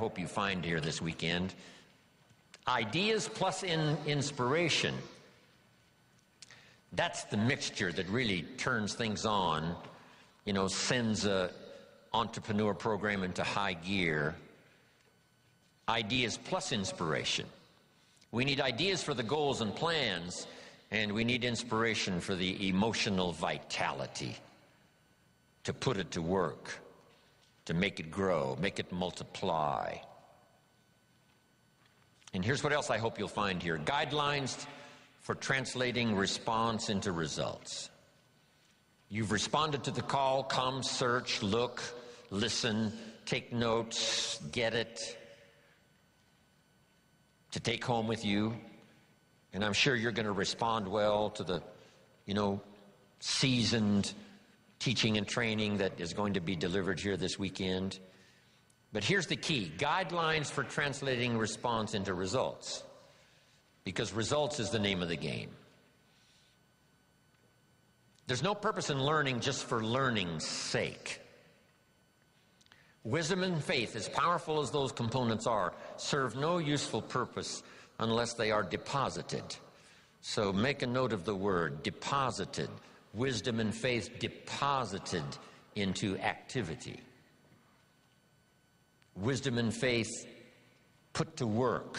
hope you find here this weekend. Ideas plus inspiration. That's the mixture that really turns things on, sends a entrepreneur program into high gear. Ideas plus inspiration. We need ideas for the goals and plans, and we need inspiration for the emotional vitality to put it to work, to make it grow, make it multiply. And here's what else I hope you'll find here. Guidelines for translating response into results. You've responded to the call. Come, search, look, listen, take notes, get it, to take home with you. And I'm sure you're going to respond well to the, seasoned teaching and training that is going to be delivered here this weekend. But here's the key: guidelines for translating response into results. Because results is the name of the game. There's no purpose in learning just for learning's sake. Wisdom and faith, as powerful as those components are, serve no useful purpose unless they are deposited. So make a note of the word, deposited. Wisdom and faith deposited into activity. Wisdom and faith put to work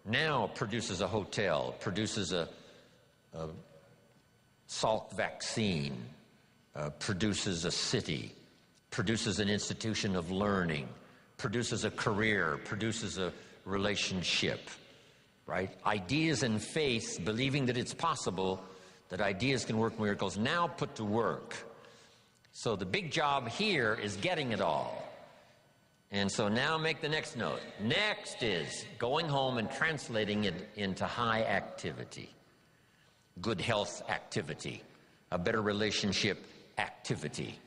now produces a hotel, produces a Salk vaccine, produces a city, produces an institution of learning, produces a career, produces a relationship, right? Ideas and faith, believing that it's possible, that ideas can work miracles, now put to work. So the big job here is getting it all. And so now make the next note. Next is going home and translating it into high activity. Good health activity, a better relationship activity,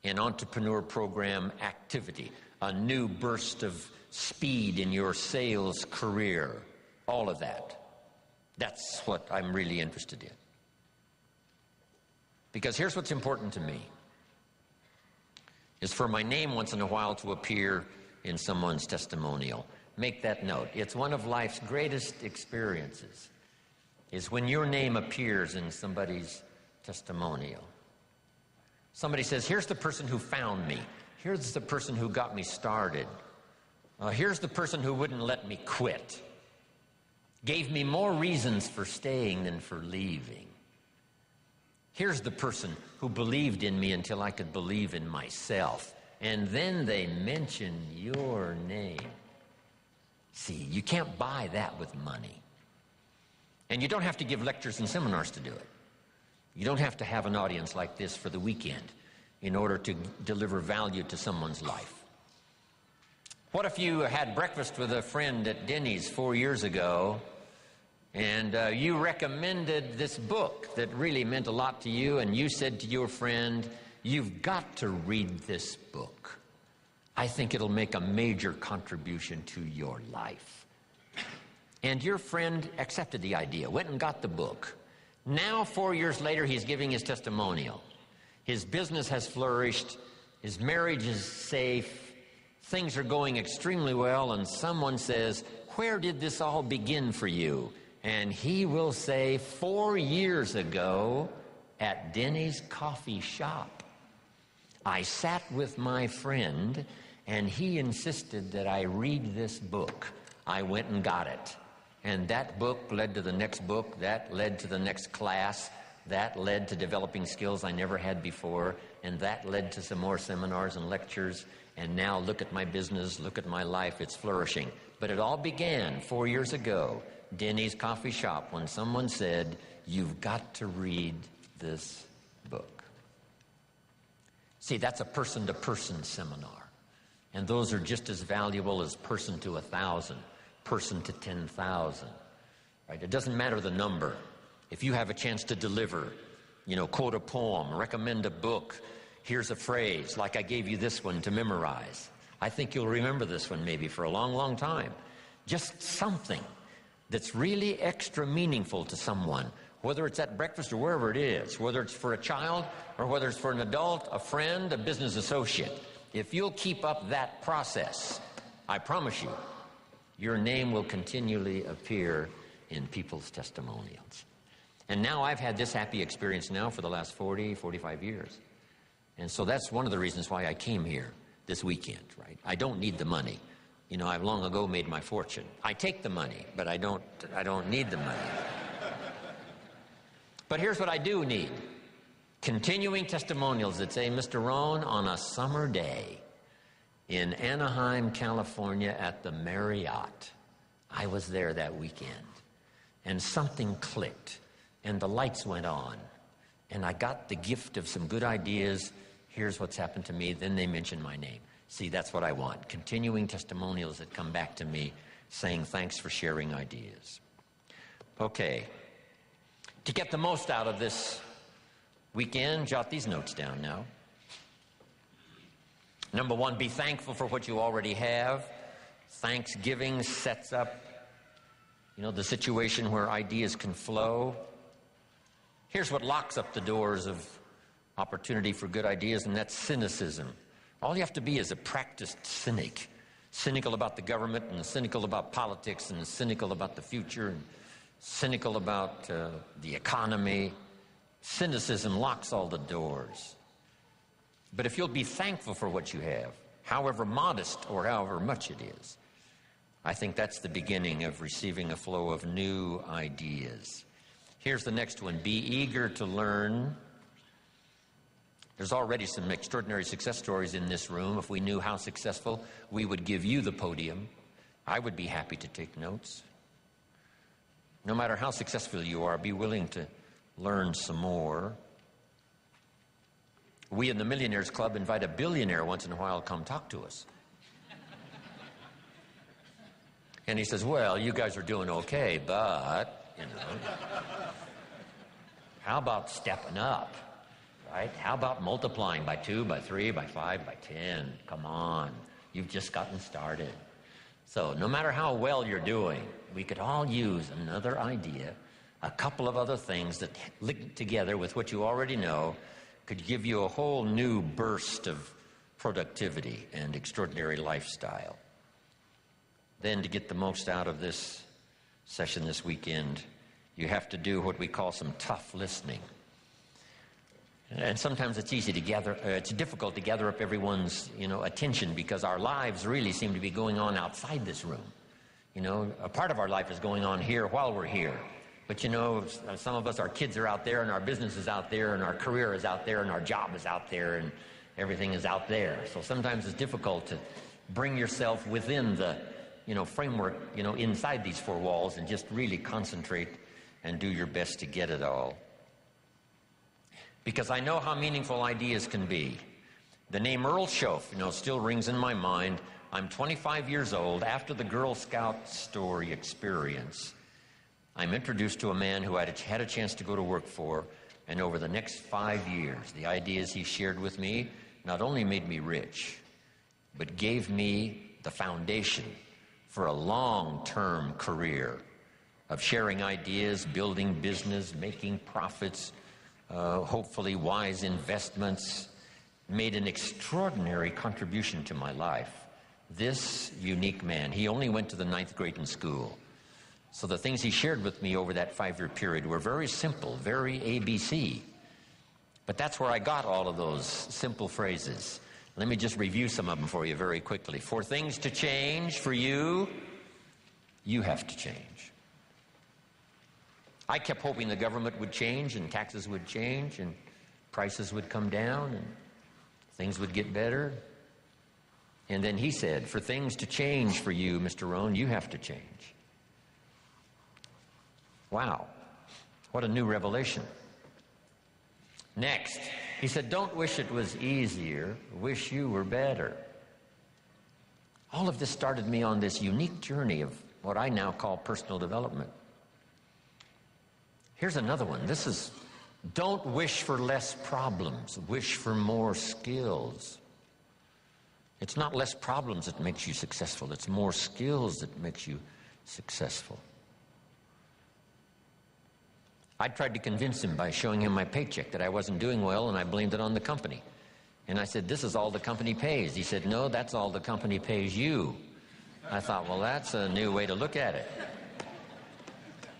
an entrepreneur program activity, a new burst of speed in your sales career, all of that. That's what I'm really interested in. Because here's what's important to me, is for my name once in a while to appear in someone's testimonial. Make that note. It's one of life's greatest experiences, is when your name appears in somebody's testimonial. Somebody says, here's the person who found me. Here's the person who got me started. Here's the person who wouldn't let me quit. Gave me more reasons for staying than for leaving. Here's the person who believed in me until I could believe in myself. And then they mention your name. See, you can't buy that with money. And you don't have to give lectures and seminars to do it. You don't have to have an audience like this for the weekend in order to deliver value to someone's life. What if you had breakfast with a friend at Denny's 4 years ago, and you recommended this book that really meant a lot to you, and you said to your friend, you've got to read this book. I think it'll make a major contribution to your life. And your friend accepted the idea, went and got the book. Now, 4 years later, he's giving his testimonial. His business has flourished. His marriage is safe. Things are going extremely well, and someone says, where did this all begin for you? And he will say, 4 years ago at Denny's coffee shop, I sat with my friend, and he insisted that I read this book. I went and got it. And that book led to the next book, that led to the next class, that led to developing skills I never had before, and that led to some more seminars and lectures, and now look at my business, look at my life, it's flourishing. But it all began 4 years ago, Denny's coffee shop, when someone said, you've got to read this book. See, that's a person-to-person seminar, and those are just as valuable as person to 1,000. Person to 10,000, right? It doesn't matter the number. If you have a chance to deliver, quote a poem, recommend a book, here's a phrase, like I gave you this one to memorize. I think you'll remember this one maybe for a long, long time. Just something that's really extra meaningful to someone, whether it's at breakfast or wherever it is, whether it's for a child or whether it's for an adult, a friend, a business associate. If you'll keep up that process, I promise you, your name will continually appear in people's testimonials. And now I've had this happy experience now for the last 40, 45 years. And so that's one of the reasons why I came here this weekend, right? I don't need the money. You know, I've long ago made my fortune. I take the money, but I don't need the money. But here's what I do need. Continuing testimonials that say, Mr. Rohn, on a summer day in Anaheim, California at the Marriott, I was there that weekend, and something clicked, and the lights went on, and I got the gift of some good ideas. Here's what's happened to me. Then they mention my name. See, that's what I want. Continuing testimonials that come back to me saying thanks for sharing ideas. Okay. To get the most out of this weekend, jot these notes down now. Number one, be thankful for what you already have. Thanksgiving sets up, the situation where ideas can flow. Here's what locks up the doors of opportunity for good ideas, and that's cynicism. All you have to be is a practiced cynic. Cynical about the government, and cynical about politics, and cynical about the future, and cynical about the economy. Cynicism locks all the doors. But if you'll be thankful for what you have, however modest or however much it is, I think that's the beginning of receiving a flow of new ideas. Here's the next one. Be eager to learn. There's already some extraordinary success stories in this room. If we knew how successful, we would give you the podium. I would be happy to take notes. No matter how successful you are, be willing to learn some more. We in the Millionaires Club invite a billionaire once in a while to come talk to us. And he says, well, you guys are doing okay, but, how about stepping up? Right? How about multiplying by 2, by 3, by 5, by 10? Come on. You've just gotten started. So no matter how well you're doing, we could all use another idea, a couple of other things that linked together with what you already know could give you a whole new burst of productivity and extraordinary lifestyle. Then to get the most out of this session this weekend, you have to do what we call some tough listening. And sometimes it's difficult to gather up everyone's, attention, because our lives really seem to be going on outside this room. A part of our life is going on here while we're here. But some of us, our kids are out there, and our business is out there, and our career is out there, and our job is out there, and everything is out there. So sometimes it's difficult to bring yourself within the, framework, inside these four walls, and just really concentrate and do your best to get it all. Because I know how meaningful ideas can be. The name Earl Schoaf, still rings in my mind. I'm 25 years old. After the Girl Scout story experience, I'm introduced to a man who I had a chance to go to work for, and over the next 5 years, the ideas he shared with me not only made me rich, but gave me the foundation for a long-term career of sharing ideas, building business, making profits, hopefully wise investments, made an extraordinary contribution to my life. This unique man, he only went to the 9th grade in school. So the things he shared with me over that 5-year period were very simple, very ABC. But that's where I got all of those simple phrases. Let me just review some of them for you very quickly. For things to change for you, you have to change. I kept hoping the government would change, and taxes would change, and prices would come down, and things would get better. And then he said, for things to change for you, Mr. Rohn, you have to change. Wow, what a new revelation. Next, he said, don't wish it was easier, wish you were better. All of this started me on this unique journey of what I now call personal development. Here's another one. This is, don't wish for less problems, wish for more skills. It's not less problems that makes you successful, it's more skills that makes you successful. I tried to convince him by showing him my paycheck that I wasn't doing well, and I blamed it on the company. And I said, this is all the company pays. He said, no, that's all the company pays you. I thought, well, that's a new way to look at it.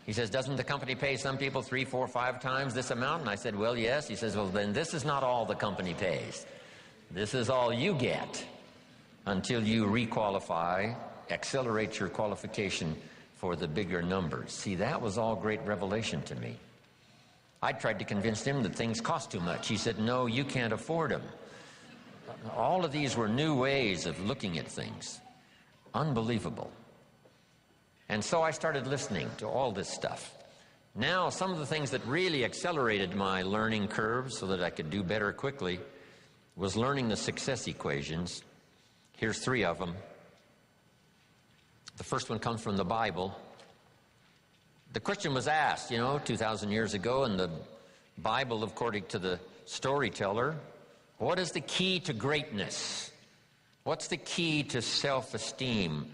He says, doesn't the company pay some people 3, 4, 5 times this amount? And I said, well, yes. He says, well, then this is not all the company pays. This is all you get until you requalify, accelerate your qualification for the bigger numbers. See, that was all great revelation to me. I tried to convince him that things cost too much. He said, no, you can't afford them. All of these were new ways of looking at things. Unbelievable. And so I started listening to all this stuff. Now, some of the things that really accelerated my learning curve so that I could do better quickly was learning the success equations. Here's 3 of them. The first one comes from the Bible. The question was asked, 2,000 years ago in the Bible, according to the storyteller, what is the key to greatness? What's the key to self-esteem?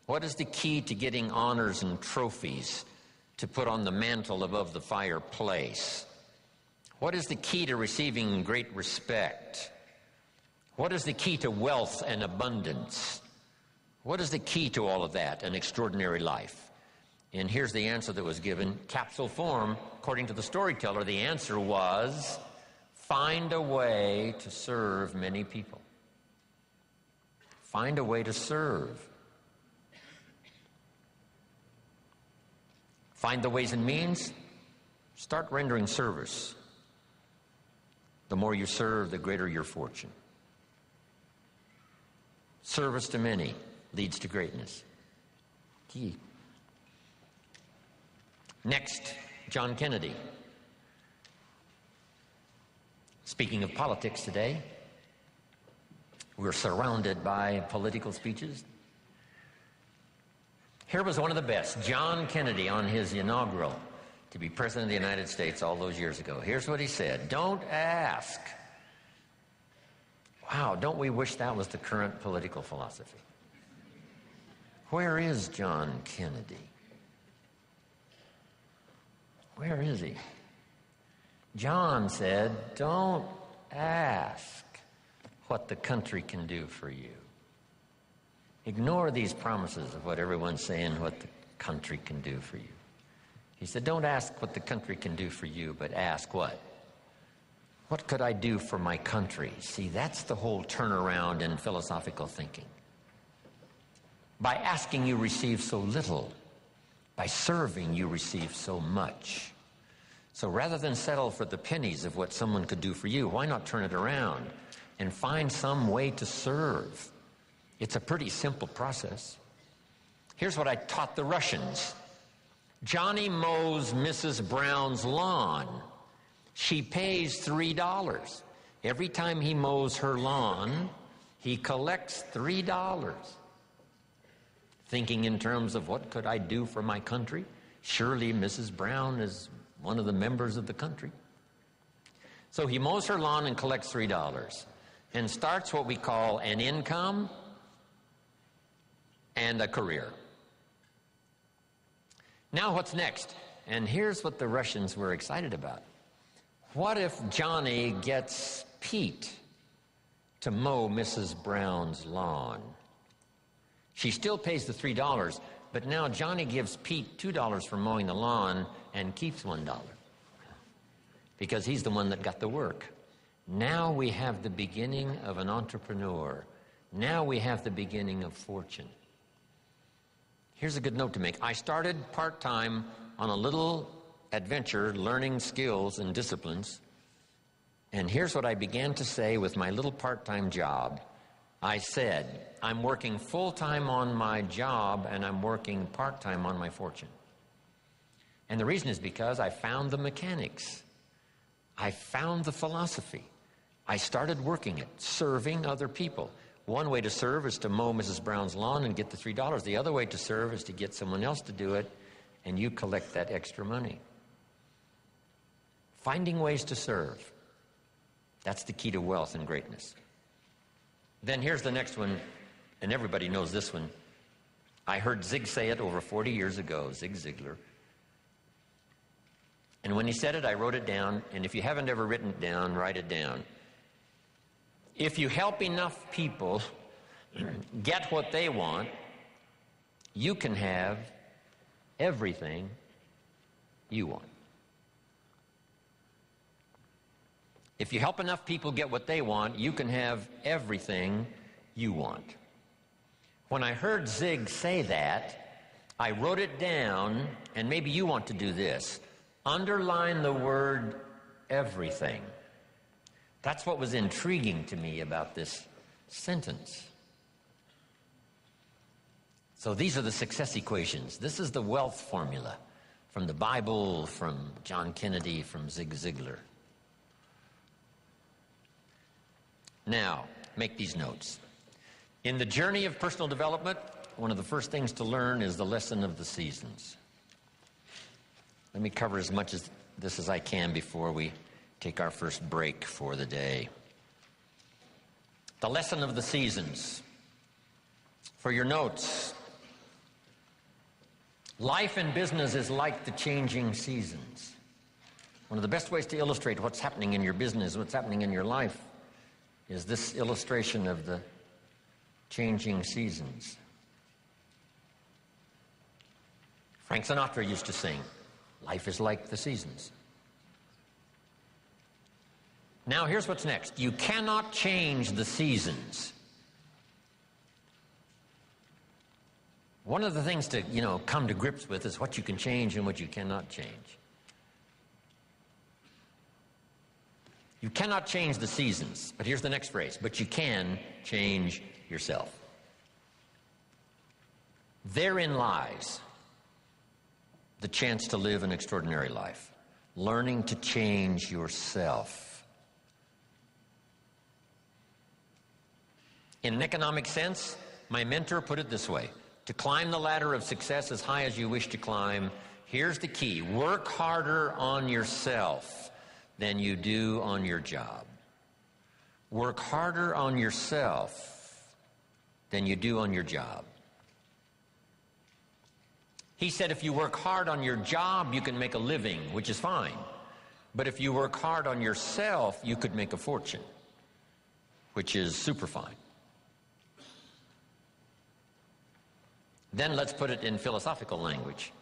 What is the key to getting honors and trophies to put on the mantle above the fireplace? What is the key to receiving great respect? What is the key to wealth and abundance? What is the key to all of that, an extraordinary life? And here's the answer that was given. Capsule form, according to the storyteller, the answer was, find a way to serve many people. Find a way to serve. Find the ways and means. Start rendering service. The more you serve, the greater your fortune. Service to many leads to greatness. Key. Next, John Kennedy. Speaking of politics today, we're surrounded by political speeches. Here was one of the best, John Kennedy, on his inaugural to be President of the United States all those years ago. Here's what he said, don't ask. Wow, don't we wish that was the current political philosophy? Where is John Kennedy? Where is he? John said, don't ask what the country can do for you. Ignore these promises of what everyone's saying, what the country can do for you. He said, don't ask what the country can do for you, but ask what? What could I do for my country? See, that's the whole turnaround in philosophical thinking. By asking, you receive so little. By serving, you receive so much. So rather than settle for the pennies of what someone could do for you, why not turn it around and find some way to serve? It's a pretty simple process. Here's what I taught the Russians. Johnny mows Mrs. Brown's lawn. She pays $3. Every time he mows her lawn, he collects $3. Thinking in terms of what could I do for my country? Surely Mrs. Brown is one of the members of the country. So he mows her lawn and collects $3 and starts what we call an income and a career. Now what's next? And here's what the Russians were excited about. What if Johnny gets Pete to mow Mrs. Brown's lawn? She still pays the $3, but now Johnny gives Pete $2 for mowing the lawn and keeps $1 because he's the one that got the work. Now we have the beginning of an entrepreneur. Now we have the beginning of fortune. Here's a good note to make. I started part-time on a little adventure learning skills and disciplines, and here's what I began to say with my little part-time job. I said, I'm working full-time on my job and I'm working part-time on my fortune. And the reason is because I found the mechanics. I found the philosophy. I started working it, serving other people. One way to serve is to mow Mrs. Brown's lawn and get the $3. The other way to serve is to get someone else to do it and you collect that extra money. Finding ways to serve. That's the key to wealth and greatness. Then here's the next one, and everybody knows this one. I heard Zig say it over 40 years ago, Zig Ziglar. And when he said it, I wrote it down, and if you haven't ever written it down, write it down. If you help enough people get what they want, you can have everything you want. If you help enough people get what they want, you can have everything you want. When I heard Zig say that, I wrote it down, and maybe you want to do this. Underline the word everything. That's what was intriguing to me about this sentence. So these are the success equations. This is the wealth formula from the Bible, from John Kennedy, from Zig Ziglar. Now, make these notes. In the journey of personal development, one of the first things to learn is the lesson of the seasons. Let me cover as much of this as I can before we take our first break for the day. The lesson of the seasons. For your notes, life and business is like the changing seasons. One of the best ways to illustrate what's happening in your business, what's happening in your life, is this illustration of the changing seasons. Frank Sinatra used to sing, "Life is like the seasons." Now here's what's next. You cannot change the seasons. One of the things to, come to grips with is what you can change and what you cannot change. You cannot change the seasons, but here's the next phrase, but you can change yourself. Therein lies the chance to live an extraordinary life, learning to change yourself. In an economic sense, my mentor put it this way: to climb the ladder of success as high as you wish to climb, here's the key: work harder on yourself than you do on your job. Work harder on yourself than you do on your job. He said if you work hard on your job, you can make a living, which is fine. But if you work hard on yourself, you could make a fortune, which is super fine. Then let's put it in philosophical language.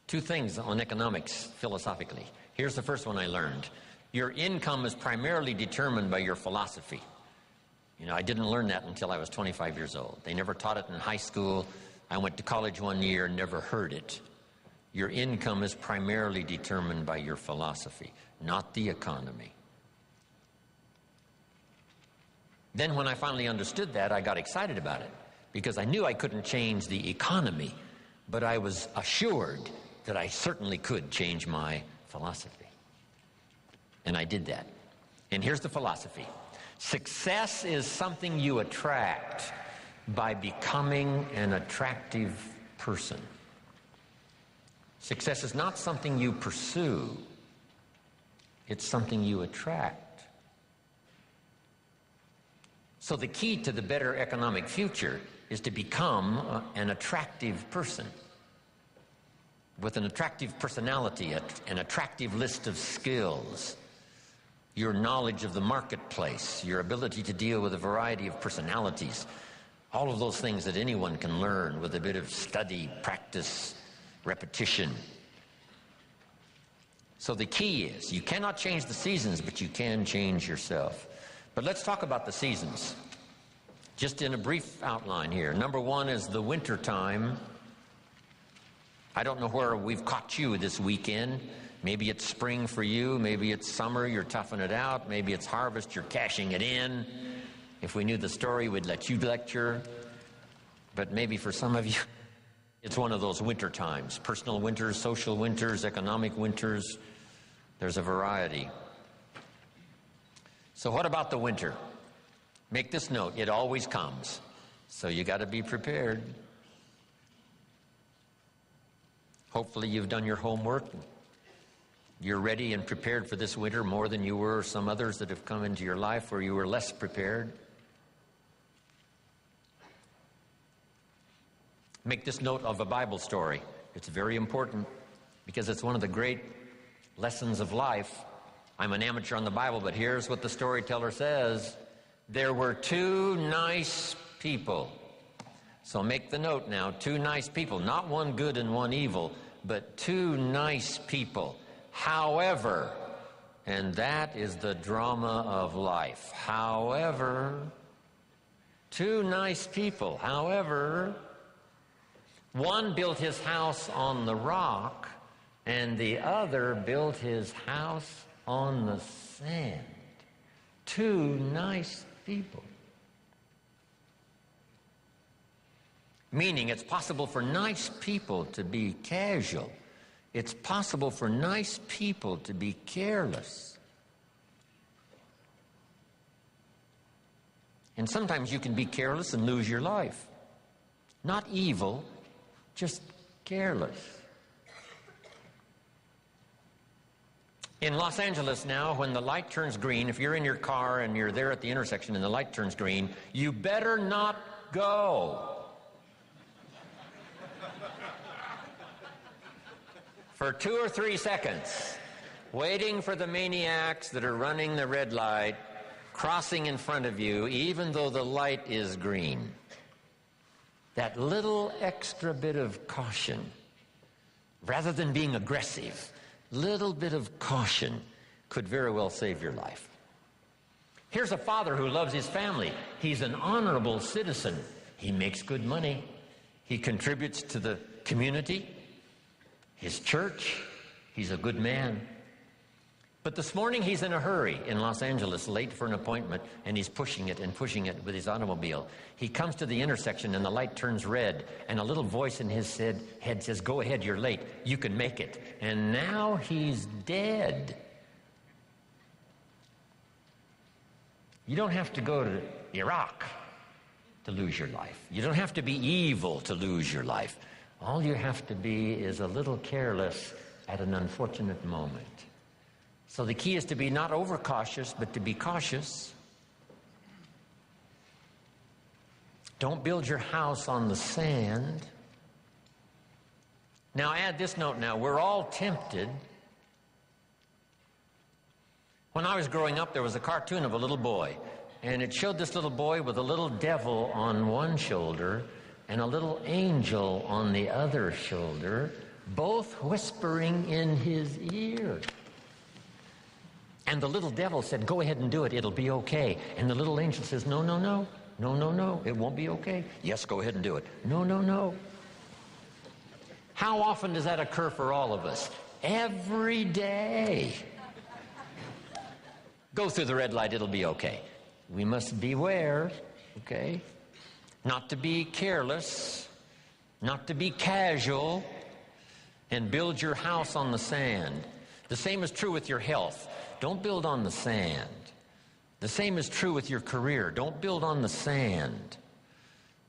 Two things on economics philosophically. Here's the first one I learned. Your income is primarily determined by your philosophy. I didn't learn that until I was 25 years old. They never taught it in high school. I went to college one year and never heard it. Your income is primarily determined by your philosophy, not the economy. Then when I finally understood that, I got excited about it because I knew I couldn't change the economy, but I was assured that I certainly could change my philosophy. And I did that. And here's the philosophy. Success is something you attract by becoming an attractive person. Success is not something you pursue. It's something you attract. So the key to the better economic future is to become an attractive person with an attractive personality, an attractive list of skills, your knowledge of the marketplace, your ability to deal with a variety of personalities, all of those things that anyone can learn with a bit of study, practice, repetition. So the key is, you cannot change the seasons, but you can change yourself. But let's talk about the seasons, just in a brief outline here. Number one is the winter time. I don't know where we've caught you this weekend. Maybe it's spring for you. Maybe it's summer, you're toughing it out. Maybe it's harvest, you're cashing it in. If we knew the story, we'd let you lecture. But maybe for some of you, it's one of those winter times. Personal winters, social winters, economic winters. There's a variety. So what about the winter? Make this note, it always comes. So you got to be prepared. Hopefully you've done your homework. You're ready and prepared for this winter more than you were some others that have come into your life where you were less prepared. Make this note of a Bible story. It's very important because it's one of the great lessons of life. I'm an amateur on the Bible, but here's what the storyteller says. There were two nice people So make the note now, 2 nice people, not 1 good and 1 evil, but 2 nice people. However, and that is the drama of life. However, 2 nice people. However, one built his house on the rock, and the other built his house on the sand. 2 nice people. Meaning it's possible for nice people to be casual. It's possible for nice people to be careless. And sometimes you can be careless and lose your life. Not evil, just careless. In Los Angeles now, when the light turns green, if you're in your car and you're there at the intersection and the light turns green, you better not go. For 2 or 3 seconds, waiting for the maniacs that are running the red light, crossing in front of you, even though the light is green. That little extra bit of caution, rather than being aggressive, little bit of caution could very well save your life. Here's a father who loves his family. He's an honorable citizen. He makes good money. He contributes to the community, his church. He's a good man. But this morning he's in a hurry in Los Angeles, late for an appointment, and he's pushing it with his automobile. He comes to the intersection and the light turns red, and a little voice in his head says, "Go ahead, you're late. You can make it." And now he's dead. You don't have to go to Iraq to lose your life. You don't have to be evil to lose your life. All you have to be is a little careless at an unfortunate moment. So the key is to be not overcautious, but to be cautious. Don't build your house on the sand. Now add this note now. We're all tempted. When I was growing up, there was a cartoon of a little boy, and it showed this little boy with a little devil on one shoulder and a little angel on the other shoulder, both whispering in his ear. And the little devil said, "Go ahead and do it, it'll be okay." And the little angel says, "No, no, no, no, no, no, it won't be okay." "Yes, go ahead and do it." "No, no, no." How often does that occur for all of us? Every day. Go through the red light, it'll be okay. We must beware, okay? Not to be careless, not to be casual, and build your house on the sand. The same is true with your health. Don't build on the sand. The same is true with your career. Don't build on the sand.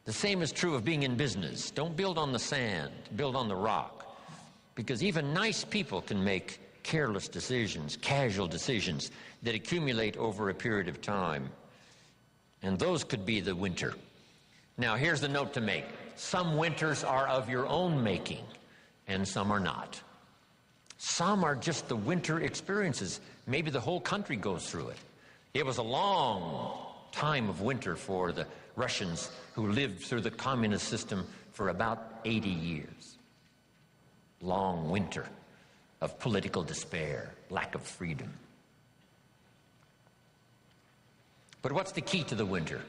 The same is true of being in business. Don't build on the sand. Build on the rock. Because even nice people can make careless decisions, casual decisions that accumulate over a period of time. And those could be the winter. Now, here's the note to make. Some winters are of your own making, and some are not. Some are just the winter experiences. Maybe the whole country goes through it. It was a long time of winter for the Russians who lived through the communist system for about 80 years. Long winter of political despair, lack of freedom. But what's the key to the winter?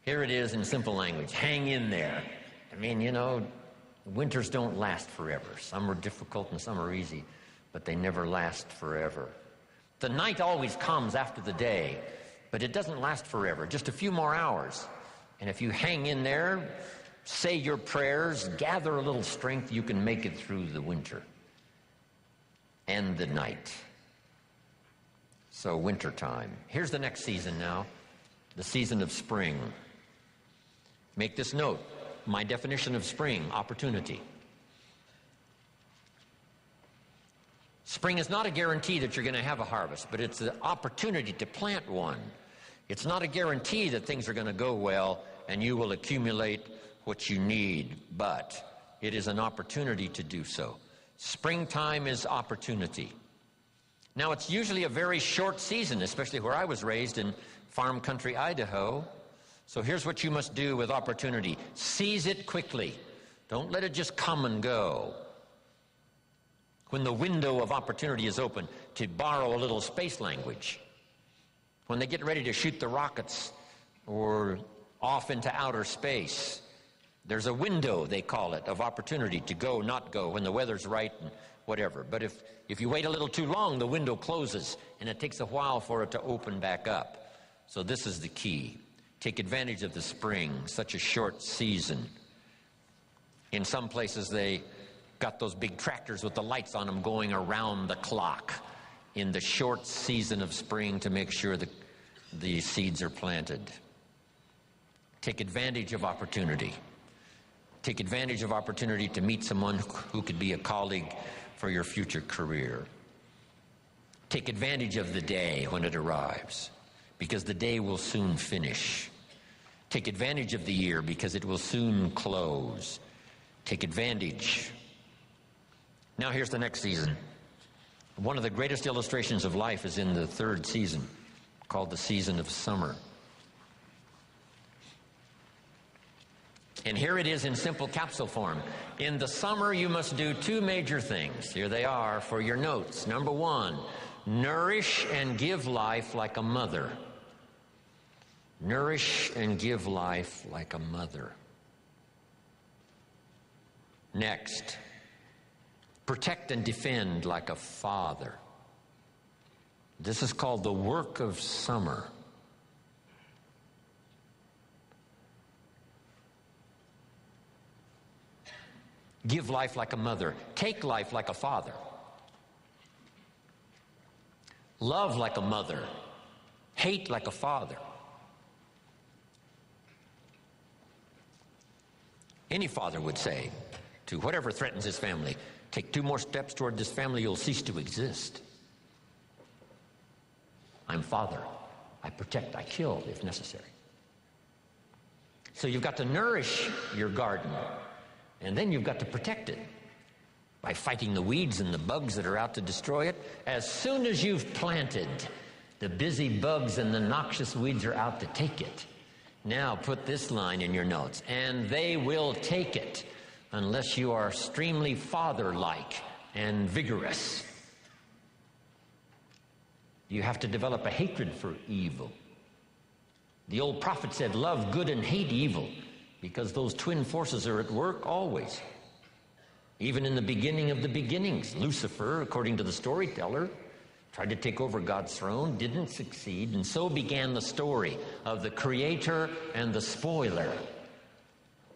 Here it is in simple language. Hang in there. I mean, you know, winters don't last forever. Some are difficult and some are easy, but they never last forever. The night always comes after the day, but it doesn't last forever, just a few more hours. And if you hang in there, say your prayers, gather a little strength, you can make it through the winter and the night. So winter time. Here's the next season now, the season of spring. Make this note. My definition of spring: opportunity. Spring is not a guarantee that you're going to have a harvest, but it's an opportunity to plant one. It's not a guarantee that things are going to go well and you will accumulate what you need, but it is an opportunity to do so. Springtime is opportunity. Now, it's usually a very short season, especially where I was raised in farm country Idaho. So here's what you must do with opportunity. Seize it quickly. Don't let it just come and go. When the window of opportunity is open, to borrow a little space language, when they get ready to shoot the rockets or off into outer space, there's a window, they call it, of opportunity to go, not go, when the weather's right and whatever. But if you wait a little too long, the window closes, and it takes a while for it to open back up. So this is the key. Take advantage of the spring, such a short season. In some places, they got those big tractors with the lights on them going around the clock in the short season of spring to make sure that the seeds are planted. Take advantage of opportunity. Take advantage of opportunity to meet someone who could be a colleague for your future career. Take advantage of the day when it arrives, because the day will soon finish. Take advantage of the year, because it will soon close. Take advantage. Now here's the next season. One of the greatest illustrations of life is in the third season, called the season of summer. And here it is in simple capsule form. In the summer, you must do two major things. Here they are for your notes. Number one, nourish and give life like a mother. Nourish and give life like a mother. Next, protect and defend like a father. This is called the work of summer. Give life like a mother. Take life like a father. Love like a mother. Hate like a father. Any father would say to whatever threatens his family, take 2 more steps toward this family, you'll cease to exist. I'm father. I protect, I kill if necessary. So you've got to nourish your garden, and then you've got to protect it by fighting the weeds and the bugs that are out to destroy it. As soon as you've planted, the busy bugs and the noxious weeds are out to take it. Now put this line in your notes, and they will take it unless you are extremely father-like and vigorous. You have to develop a hatred for evil. The old prophet said, love good and hate evil, because those twin forces are at work always. Even in the beginning of the beginnings, Lucifer, according to the storyteller, tried to take over God's throne, didn't succeed, and so began the story of the creator and the spoiler.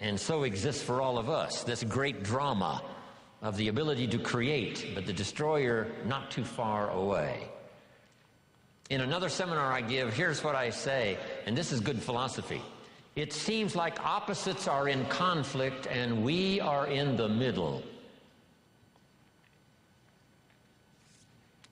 And so exists for all of us this great drama of the ability to create, but the destroyer not too far away. In another seminar I give, here's what I say, and this is good philosophy. It seems like opposites are in conflict and we are in the middle.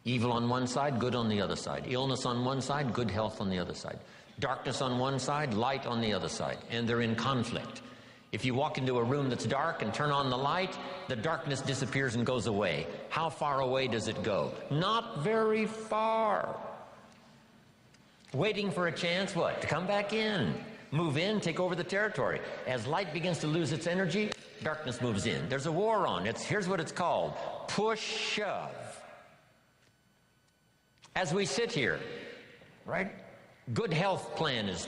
Evil on one side, good on the other side. Illness on one side, good health on the other side. Darkness on one side, light on the other side. And they're in conflict. If you walk into a room that's dark and turn on the light, the darkness disappears and goes away. How far away does it go? Not very far. Waiting for a chance, what? To come back in. Move in, take over the territory. As light begins to lose its energy, darkness moves in. There's a war on. Here's what it's called. Push, shove. As we sit here, right? Good health plan is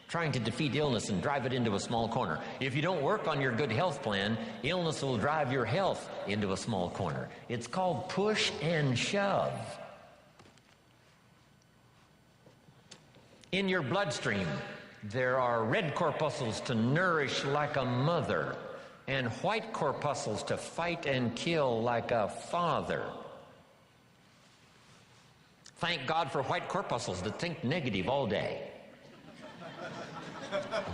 trying to defeat illness and drive it into a small corner. If you don't work on your good health plan, illness will drive your health into a small corner. It's called push and shove. In your bloodstream, there are red corpuscles to nourish like a mother and white corpuscles to fight and kill like a father. Thank God for white corpuscles that think negative all day.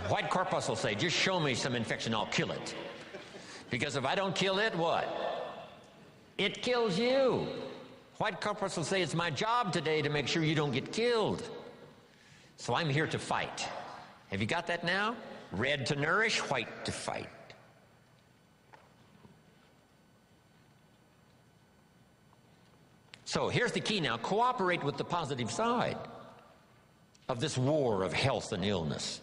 White corpuscles say, just show me some infection, I'll kill it. Because if I don't kill it, what? It kills you. White corpuscles say, it's my job today to make sure you don't get killed. So I'm here to fight. Have you got that now? Red to nourish, white to fight. So here's the key now. Cooperate with the positive side of this war of health and illness.